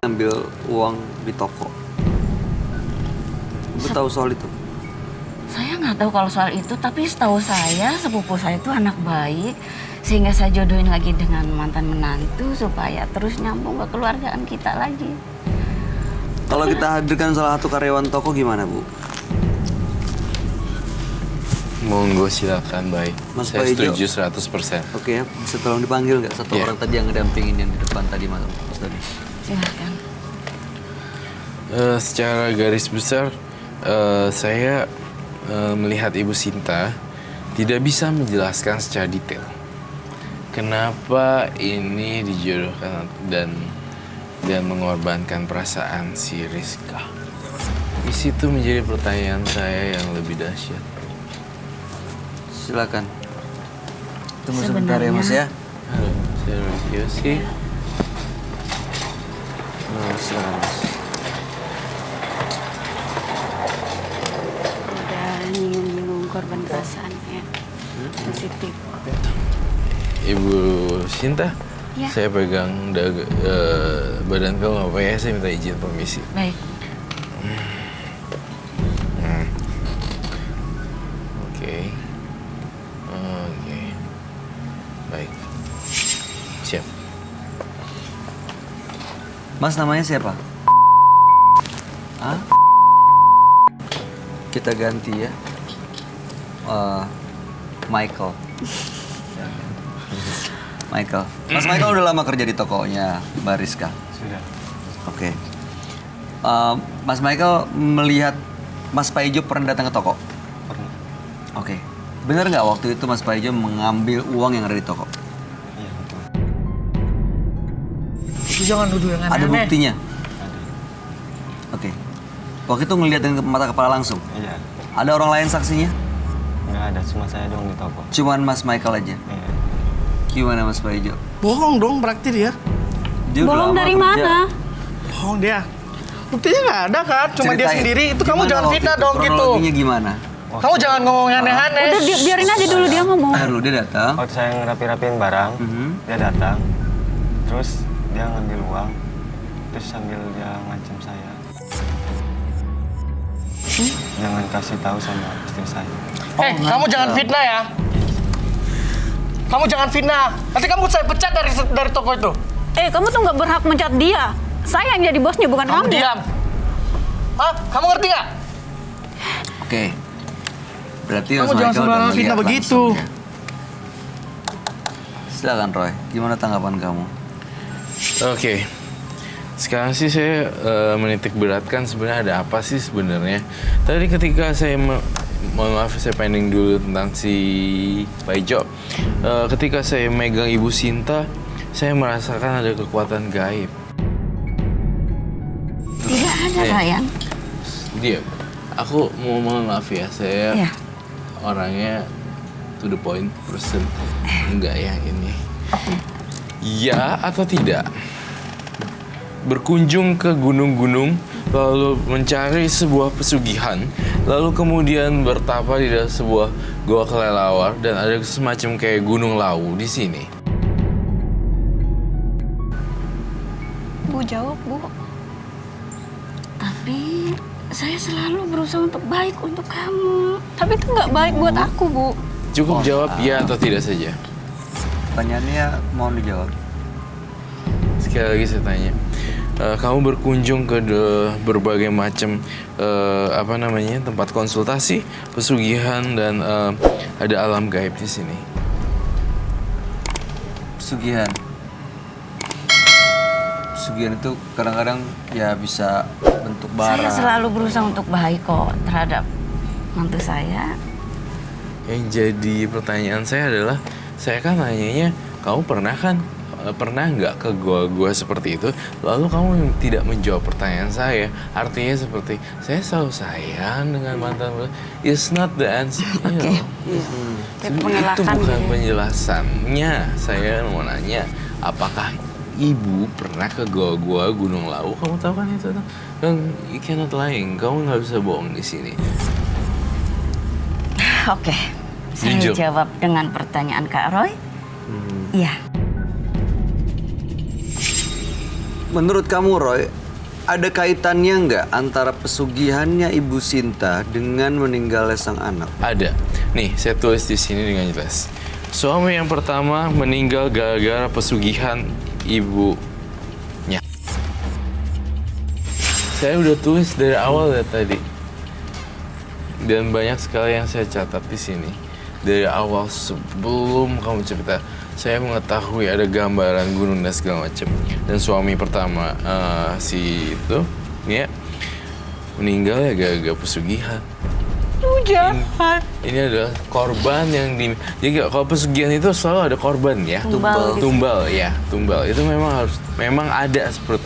ngambil uang di toko. Ibu tahu soal itu? Saya nggak tahu kalau soal itu, tapi setahu saya sepupu saya itu anak baik. Sehingga saya jodohin lagi dengan mantan menantu supaya terus nyambung ke keluargaan kita lagi. Kalau kita hadirkan salah satu karyawan toko gimana, Bu? Monggo silakan, baik. Mas Saya Paijo. setuju 100%. Oke ya, bisa tolong dipanggil nggak satu Iya. orang tadi yang ngedampingin yang di depan tadi malam, Mas Doni? Silakan. Secara garis besar, saya melihat Ibu Sinta tidak bisa menjelaskan secara detail kenapa ini dijodohkan dan mengorbankan perasaan si Rizka. Di situ menjadi pertanyaan saya yang lebih dahsyat. Silakan. Tunggu sebentar ya, Mas ya. Halo, saya Yosi. Silakan, Mas. Udah nyinggung-nyinggung korban perasaannya. Positif. Ibu Sinta, Ya. saya pegang badan kamu apa ya? Saya minta izin permisi. Baik. Oke. Oke. Baik. Siap. Mas namanya siapa? Hah? Kita ganti ya. Michael. Michael. Mas Michael udah lama kerja di tokonya Mbak Rizka? Sudah. Oke. Mas Michael melihat Mas Paijo pernah datang ke toko? Pernah. Oke. Benar nggak waktu itu Mas Paijo mengambil uang yang ada di toko? Iya, betul. Itu jangan nuduh yang Ada aneh-aneh. buktinya? Ada. Oke. Waktu itu ngelihat dengan mata kepala langsung? Iya. Ada orang lain saksinya? Nggak ada, cuma saya doang di toko. Cuman Mas Michael aja? Iya. Gimana Mas Paijo? Bohong dong berarti dia. Dia udah Bohong lama dari kerja. mana? Bohong dia. Buktinya nggak ada kan, cuma dia Ceritain. sendiri. Itu kamu Gimana jangan waktu fitnah itu? dong gitu. Kronologinya gimana? Kamu jangan ngomong aneh-aneh. Udah biarin aja dulu dia ngomong. Ntar dulu dia datang. Waktu saya ngerapi-rapiin barang, Mhm. dia datang. Terus dia ngambil uang. Terus sambil dia ngancam saya. Jangan kasih tahu sama istri saya. Kamu jangan fitnah ya. Kamu jangan fitnah. Nanti kamu saya pecat dari toko itu. Kamu tuh nggak berhak mencat dia. Saya yang jadi bosnya, bukan Kamu kamu. diam. Hah? Kamu ngerti nggak? Oke. Berarti Kamu Mas jangan Michael sembarangan udah fitnah melihat begitu. langsung ya. Silakan Roy, gimana tanggapan kamu? Oke. Sekarang sih saya menitik beratkan sebenarnya ada apa sih sebenarnya. Tadi ketika saya mohon maaf saya pending dulu tentang si Paijo. Ketika saya megang Ibu Sinta, saya merasakan ada kekuatan gaib. Tidak ada, Ryan. Dia, aku mohon maaf ya, saya Iya. orangnya to the point person. Enggak ya ini. Ya atau tidak? Berkunjung ke gunung-gunung, lalu mencari sebuah pesugihan, lalu kemudian bertapa di dalam sebuah goa kelelawar dan ada semacam kayak gunung lawu di sini. Bu, jawab, Bu. Tapi saya selalu berusaha untuk baik untuk kamu. Tapi itu nggak baik buat aku, Bu. Cukup jawab ya atau tidak saja. Pertanyaannya mohon dijawab. Sekali lagi saya tanya, kamu berkunjung ke berbagai macam tempat konsultasi, pesugihan dan ada alam gaib di sini. Pesugihan. Pesugihan itu kadang-kadang ya bisa bentuk Saya barang. selalu berusaha untuk baik kok terhadap mantu saya. Yang jadi pertanyaan saya adalah, saya kan nanyanya, kamu pernah nggak ke gua seperti itu? Lalu kamu tidak menjawab pertanyaan saya. Artinya seperti, saya selalu sayang dengan mantan. It's not the answer. Oke. Itu Pengelakkan bukan gitu. penjelasannya. Saya mau nanya, apakah ibu pernah ke gua Gunung Lawu? Kamu tahu kan itu? Kan you cannot lying. Kamu nggak bisa bohong di sini. Oke. Saya Jujur. jawab dengan pertanyaan Kak Roy. Iya. menurut kamu Roy, ada kaitannya nggak antara pesugihannya Ibu Sinta dengan meninggalnya sang anak? Ada. Nih, saya tulis di sini dengan jelas. Suami yang pertama meninggal gara-gara pesugihan ibunya. Saya udah tulis dari awal ya tadi. Dan banyak sekali yang saya catat di sini. Dari awal sebelum kamu cerita, saya mengetahui ada gambaran gunung dan segala macam. Dan suami pertama si itu, ya, meninggal ya gara-gara pesugihan. Jahat. Ini adalah korban yang jadi kalau pesugihan itu selalu ada korban ya. Tumbal. Itu memang ada seperti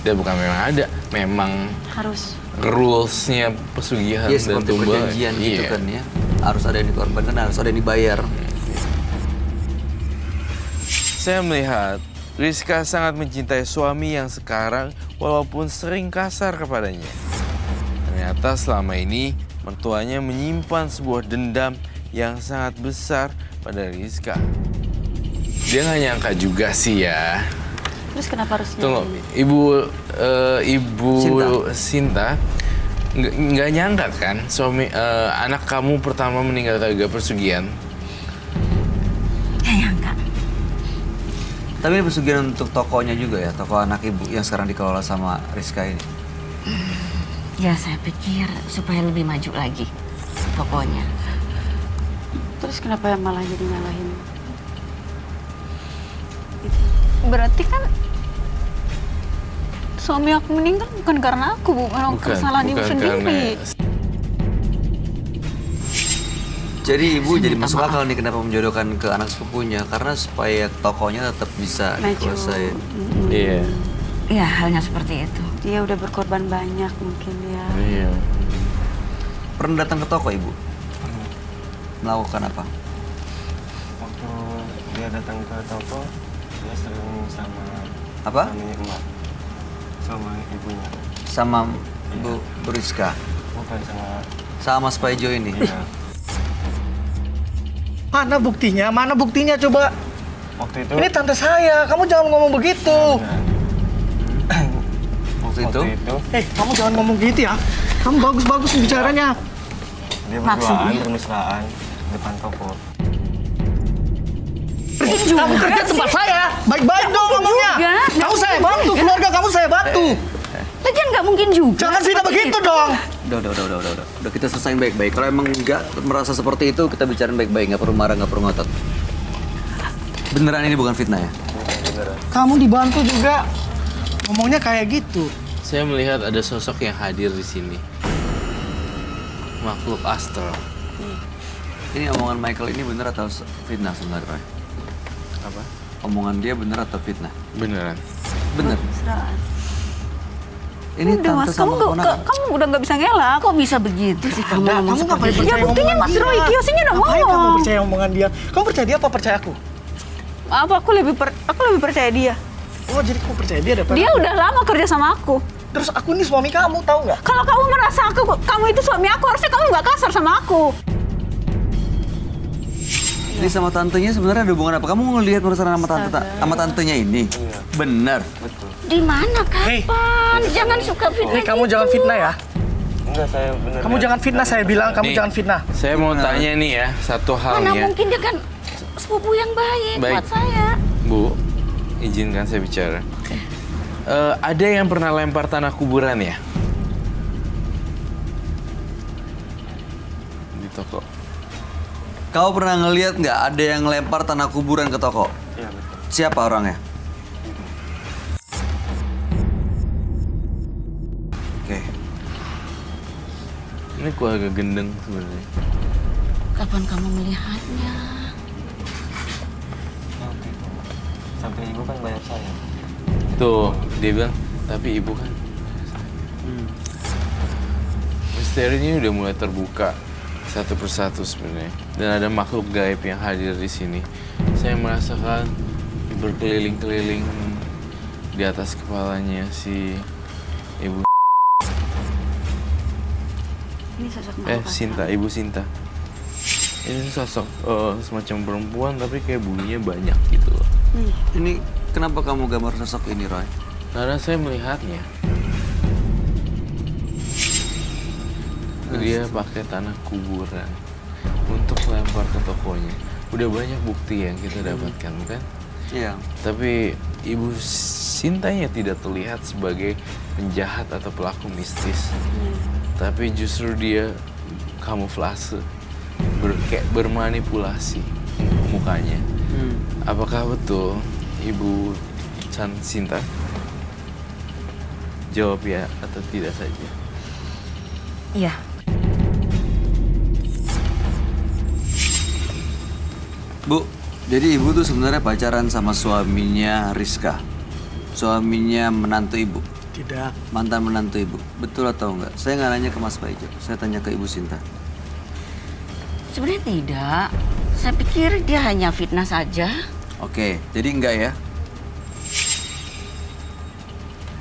dan bukan memang ada, memang Harus. rules-nya pesugihan Iya, dan seperti tumbal. perjanjian gitu kan ya. Harus ada yang dikorbankan, harus ada yang dibayar. Saya melihat Rizka sangat mencintai suami yang sekarang walaupun sering kasar kepadanya. Ternyata selama ini mertuanya menyimpan sebuah dendam yang sangat besar pada Rizka. Dia nggak nyangka juga sih ya. Terus kenapa harus Tunggu, Ibu Sinta nggak nyangka kan suami anak kamu pertama meninggal gara-gara pesugihan? Nggak nyangka. Tapi ini pesugihan untuk tokonya juga ya, toko anak ibu yang sekarang dikelola sama Rizka ini. Ya saya pikir supaya lebih maju lagi tokonya. Terus kenapa malah jadi nyalahin? Berarti kan suami aku meninggal bukan karena aku, bukan kesalahan ibu sendiri. Jadi ibu jadi masuk akal nih kenapa menjodohkan ke anak sepupunya, karena supaya tokonya tetap bisa Maju. dikuasai. Iya. Ya halnya seperti itu. Dia udah berkorban banyak mungkin ya. Iya. Pernah datang ke toko ibu? Melakukan apa? Waktu dia datang ke toko, dia sering sama Apa? suami emak, sama ibunya. Sama Bu Rizka, Bukan sama sama Mas Paijo ini. dia. Mana buktinya? Mana buktinya coba? Waktu itu. Ini tante saya, kamu jangan ngomong begitu. Nah, Waktu itu waktu itu Kamu jangan ngomong gitu ya. Kamu bagus-bagus bicaranya. dia Maksudnya? bermesraan depan toko. Kamu kerja tempat saya. Baik-baik dong ngomongnya. juga. Kamu saya bantu, keluarga kamu saya bantu. Lagian nggak mungkin juga. Jangan fitnah begitu dong. udah. Udah kita selesain baik-baik. Kalau emang nggak merasa seperti itu, kita bicarain baik-baik. Nggak perlu marah, nggak perlu ngotot. Beneran ini bukan fitnah ya? Kamu dibantu juga. Ngomongnya kayak gitu. Saya melihat ada sosok yang hadir di sini. Makhluk astral. Ini omongan Michael ini bener atau fitnah sebenarnya, Roy? Apa? Omongan dia bener atau fitnah? Beneran. Bener. Mesraan. Ini Udah tante mas, sama keponakan. kamu udah nggak bisa ngelak. Kok bisa begitu sih kamu Ada, ngomong kamu ngapain seperti itu? percaya Ya, buktinya omongan Mas dia? Roy, kiosnya udah Ngapain ngomong. kamu percaya omongan dia? Kamu percaya dia apa percaya aku? Apa aku lebih percaya dia. Oh, jadi kamu percaya dia daripada Dia aku? udah lama kerja sama aku. Terus aku ini suami kamu, tahu nggak? Kalau kamu merasa kamu itu suami aku, harusnya kamu nggak kasar sama aku. Ini sama tantenya sebenarnya ada hubungan apa? Kamu ngelihat perusahaan sama tantenya ini? Bener. Di mana kapan? Jangan suka fitnah. Kamu jangan fitnah ya. Enggak, saya bener. Kamu jangan fitnah, saya bilang. Kamu Nih, jangan fitnah. Saya mau tanya nih ya, satu hal Mana nih ya. mungkin dia kan sepupu yang baik, Baik. buat saya. Bu, izinkan saya bicara. Ada yang pernah lempar tanah kuburan ya? Di toko. Kau pernah ngelihat nggak ada yang lempar tanah kuburan ke toko? Iya, betul. Siapa orangnya? Oke. Ini keluarga gendeng sebenarnya. Kapan kamu melihatnya? Waktu itu. Sampai ibu kan banyak saya. Tuh, dia bilang, tapi ibu kan. Misterinya udah mulai terbuka satu persatu sebenarnya. Dan ada makhluk gaib yang hadir di sini. Saya merasakan berkeliling-keliling di atas kepalanya si ibu. Ini sosok makhluk Sinta, astral. Ibu Sinta. Ini sosok semacam perempuan tapi kayak bulunya banyak gitu loh. Ini kenapa kamu gambar sosok ini, Roy? Karena saya melihatnya. Dia pakai tanah kuburan untuk lempar ke tokonya. Udah banyak bukti yang kita dapatkan, kan? Iya. Tapi Ibu Sintanya tidak terlihat sebagai penjahat atau pelaku mistis. Tapi justru dia kamuflase, kayak bermanipulasi mukanya. Apakah betul Ibu Chan Sinta? Jawab ya atau tidak saja. Iya. Bu, jadi ibu tuh sebenarnya pacaran sama suaminya Rizka. Suaminya menantu ibu. Tidak. Mantan menantu ibu. Betul atau enggak? Saya nggak nanya ke Mas Paijo. Saya tanya ke Ibu Sinta. Sebenarnya tidak. Saya pikir dia hanya fitnah saja. Oke, jadi enggak ya?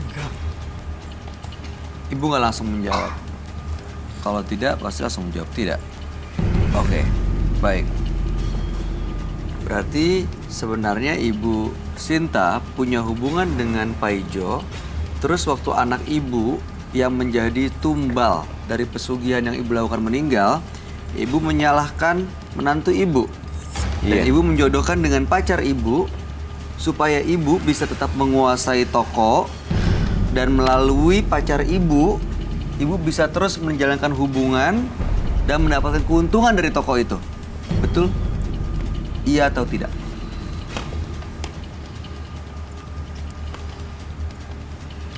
Enggak. Ibu nggak langsung menjawab. Kalau tidak, pasti langsung menjawab tidak. Oke, baik. Berarti sebenarnya Ibu Sinta punya hubungan dengan Paijo. Terus waktu anak ibu yang menjadi tumbal dari pesugihan yang ibu lakukan meninggal, ibu menyalahkan menantu ibu. Dan ibu menjodohkan dengan pacar ibu supaya ibu bisa tetap menguasai toko dan melalui pacar ibu bisa terus menjalankan hubungan dan mendapatkan keuntungan dari toko itu. Betul? Iya atau tidak?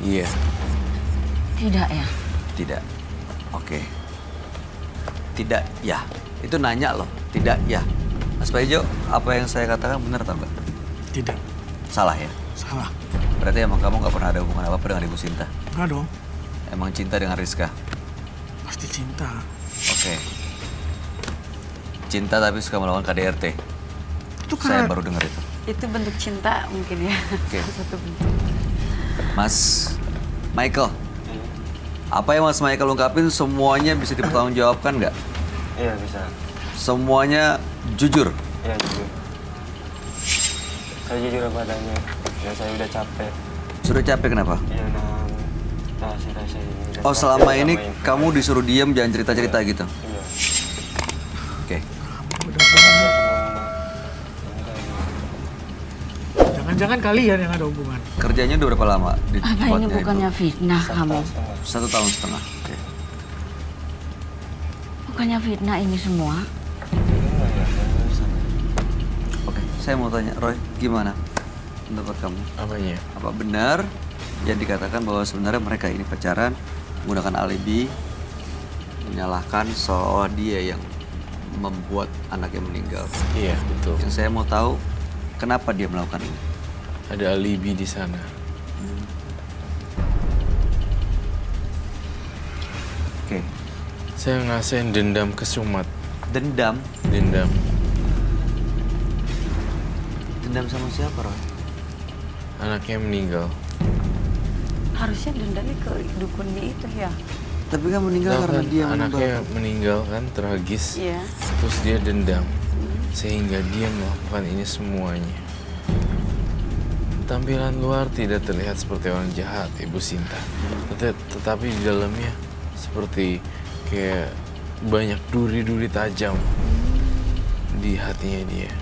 Iya. Tidak ya? Tidak. Oke. Tidak ya. Itu nanya loh. Tidak ya. Mas Paijo, apa yang saya katakan benar atau enggak? Tidak. Salah ya? Salah. Berarti emang kamu nggak pernah ada hubungan apa-apa dengan Ibu Sinta? Enggak dong. Emang cinta dengan Rizka? Pasti cinta. Oke. Cinta tapi suka melakukan KDRT? Itu Saya kan baru dengar itu. Itu bentuk cinta mungkin ya. Oke. Satu bentuk. Mas Michael, apa yang Mas Michael ungkapin semuanya bisa dipertanggungjawabkan nggak? Iya bisa. Semuanya jujur? Iya jujur. Saya jujur apa adanya. Ya saya udah capek. Sudah capek kenapa? Iya nahan rahasia ini. Udah Oh capek selama ini sama kamu disuruh diam jangan cerita-cerita gitu? Iya. Oke. Jangan-jangan kalian yang ada hubungan. Kerjanya udah berapa lama di Apa ini tempatnya bukannya itu? fitnah kamu? 1 tahun setengah. Oke. Bukannya fitnah ini semua? Oke, saya mau tanya Roy, gimana pendapat kamu? Apanya? Apa benar yang dikatakan bahwa sebenarnya mereka ini pacaran menggunakan alibi, menyalahkan seolah dia yang membuat anaknya meninggal? Iya, betul. Yang saya mau tahu, kenapa dia melakukan ini? Ada alibi di sana. Oke, Saya ngerasain dendam kesumat. dendam. Dendam. Dendam sama siapa, Roy? Anaknya meninggal. Harusnya dendamnya ke dukunnya itu ya. Tapi kan meninggal Tahu karena kan, dia anaknya meninggal kan, tragis. Iya. Terus dia dendam. Sehingga dia melakukan ini semuanya. Tampilan luar tidak terlihat seperti orang jahat, Ibu Sinta. Tetapi di dalamnya seperti kayak banyak duri-duri tajam di hatinya dia.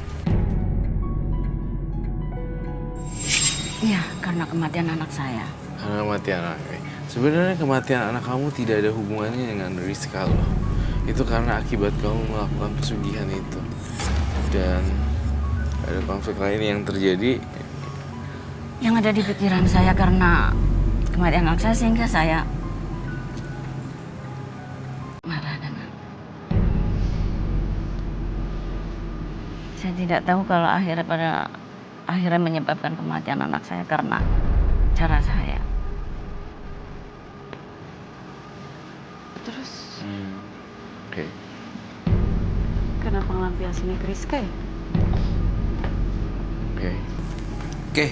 Iya, karena kematian anak saya. Karena kematian anaknya. Sebenarnya kematian anak kamu tidak ada hubungannya dengan Rizka loh. Itu karena akibat kamu melakukan pesugihan itu. Dan ada konflik lain yang terjadi. Yang ada di pikiran saya karena kematian anak saya sehingga saya marah dengan. Saya tidak tahu kalau akhirnya menyebabkan kematian anak saya karena cara saya. Terus Oke. kenapa ngelampiasinnya ke Rizka ya? Oke. Oke.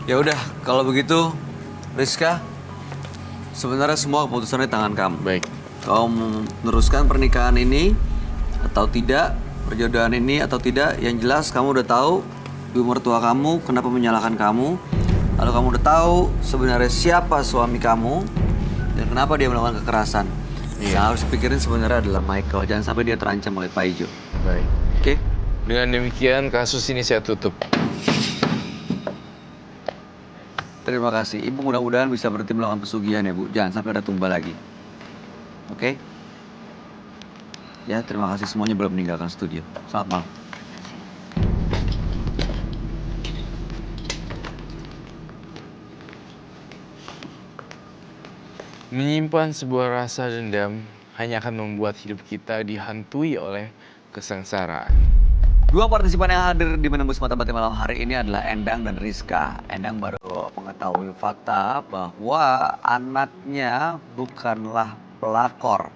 Ya udah, kalau begitu Rizka, sebenarnya semua keputusannya di tangan kamu. Baik. Kau mau meneruskan pernikahan ini atau tidak, perjodohan ini atau tidak, yang jelas kamu udah tahu ibu mertua kamu kenapa menyalahkan kamu Lalu kamu udah tahu sebenarnya siapa suami kamu dan kenapa dia melakukan kekerasan. Yang harus dipikirin sebenarnya adalah Michael. Jangan sampai dia terancam oleh Pak Ijo. Baik. Oke? Dengan demikian kasus ini saya tutup. Terima kasih. Ibu mudah-mudahan bisa berhenti melakukan pesugihan ya, Bu. Jangan sampai ada tumbal lagi. Oke? Ya, terima kasih semuanya belum meninggalkan studio. Selamat malam. Menyimpan sebuah rasa dendam hanya akan membuat hidup kita dihantui oleh kesengsaraan. Dua partisipan yang hadir di Menembus Mata Batin malam hari ini adalah Endang dan Rizka. Endang baru mengetahui fakta bahwa anaknya bukanlah pelakor,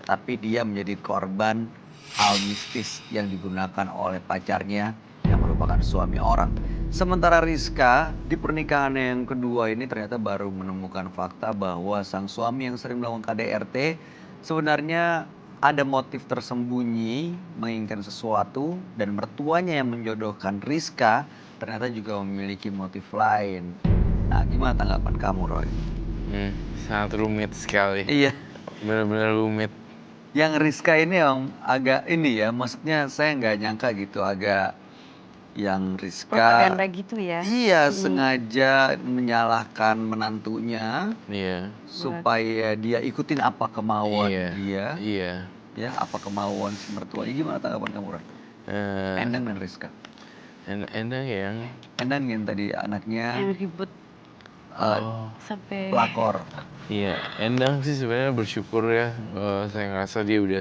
tapi dia menjadi korban hal mistis yang digunakan oleh pacarnya yang merupakan suami orang. Sementara Rizka di pernikahan yang kedua ini ternyata baru menemukan fakta bahwa sang suami yang sering melakukan KDRT sebenarnya ada motif tersembunyi menginginkan sesuatu, dan mertuanya yang menjodohkan Rizka ternyata juga memiliki motif lain. Nah, gimana tanggapan kamu, Roy? Sangat rumit sekali. Iya. Benar-benar rumit. Yang Rizka ini yang agak ini ya, maksudnya saya nggak nyangka gitu, agak yang Rizka Propaganda gitu ya. iya sengaja menyalahkan menantunya Iya. supaya dia ikutin apa kemauan dia. Iya. Ya, apa kemauan si mertuanya. Gimana tanggapan kamu, Roy? Endang dan Rizka. Endang yang Endang yang tadi anaknya Yang ribut Oh. sampai pelakor. Iya, Endang sih sebenarnya bersyukur ya. Saya ngerasa dia udah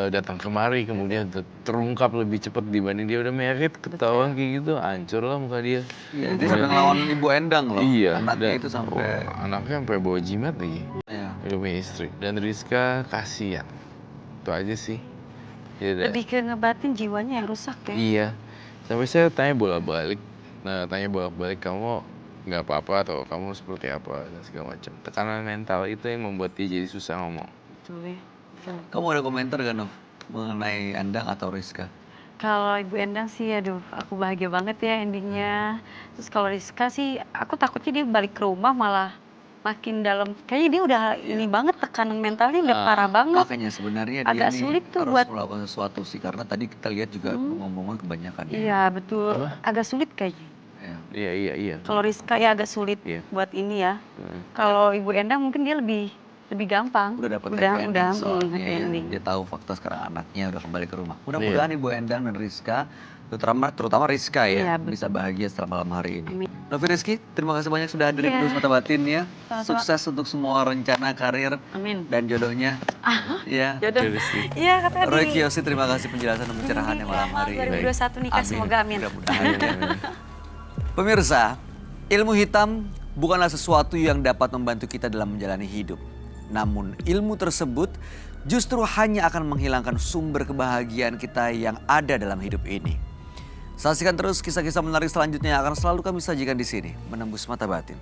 datang kemari, kemudian terungkap lebih cepat dibanding dia udah merit, ketahuan kayak gitu, hancur lah muka dia. Iya, dia sampai ngelawan ibu Endang loh. Iya, Anaknya itu sampai anaknya sampai bawa jimat lagi. ya. Udah punya istri. Dan Rizka kasihan. Itu aja sih. Ya udah. lebih ke ngebatin jiwanya yang rusak ya. Iya. Sampai saya tanya bolak-balik. Nah, tanya bolak-balik, kamu nggak apa-apa atau kamu seperti apa dan segala macam. Tekanan mental itu yang membuat dia jadi susah ngomong. Betul ya. Betul. Kamu ada komentar gak, Nov, mengenai Endang atau Rizka? Kalau Ibu Endang sih, aduh, aku bahagia banget ya endingnya. Terus kalau Rizka sih, aku takutnya dia balik ke rumah malah makin dalam. Kayaknya dia udah ini banget, tekanan mentalnya udah parah banget. Makanya sebenarnya Agak dia nih sulit tuh harus buat- melakukan sesuatu sih, karena tadi kita lihat juga ngomong-ngomong kebanyakan ya. Iya betul, agak sulit kayaknya. Ya. Iya. Kalau Rizka ya agak sulit Iya. buat ini ya. Kalau Ibu Endang mungkin dia lebih gampang. Udah dapat udah happy ending soalnya happy ya. ending. Dia tahu fakta sekarang anaknya udah kembali ke rumah. Mudah-mudahan Ibu Endang dan Rizka, terutama Rizka ya, Iya, betul. bisa bahagia setelah malam hari ini. Amin. Novi Rizky, terima kasih banyak sudah hadir di Iya. Menembus Mata Batin ya. Sama-sama. Sukses untuk semua rencana karir Amin. dan jodohnya. Ya. Jodoh. Iya katanya Roy di Kiyoshi, terima kasih penjelasan dan pencerahannya malam hari ini. 2021 nikah, semoga amin. Mudah-mudahan. Pemirsa, ilmu hitam bukanlah sesuatu yang dapat membantu kita dalam menjalani hidup. Namun ilmu tersebut justru hanya akan menghilangkan sumber kebahagiaan kita yang ada dalam hidup ini. Saksikan terus kisah-kisah menarik selanjutnya yang akan selalu kami sajikan di sini, Menembus Mata Batin.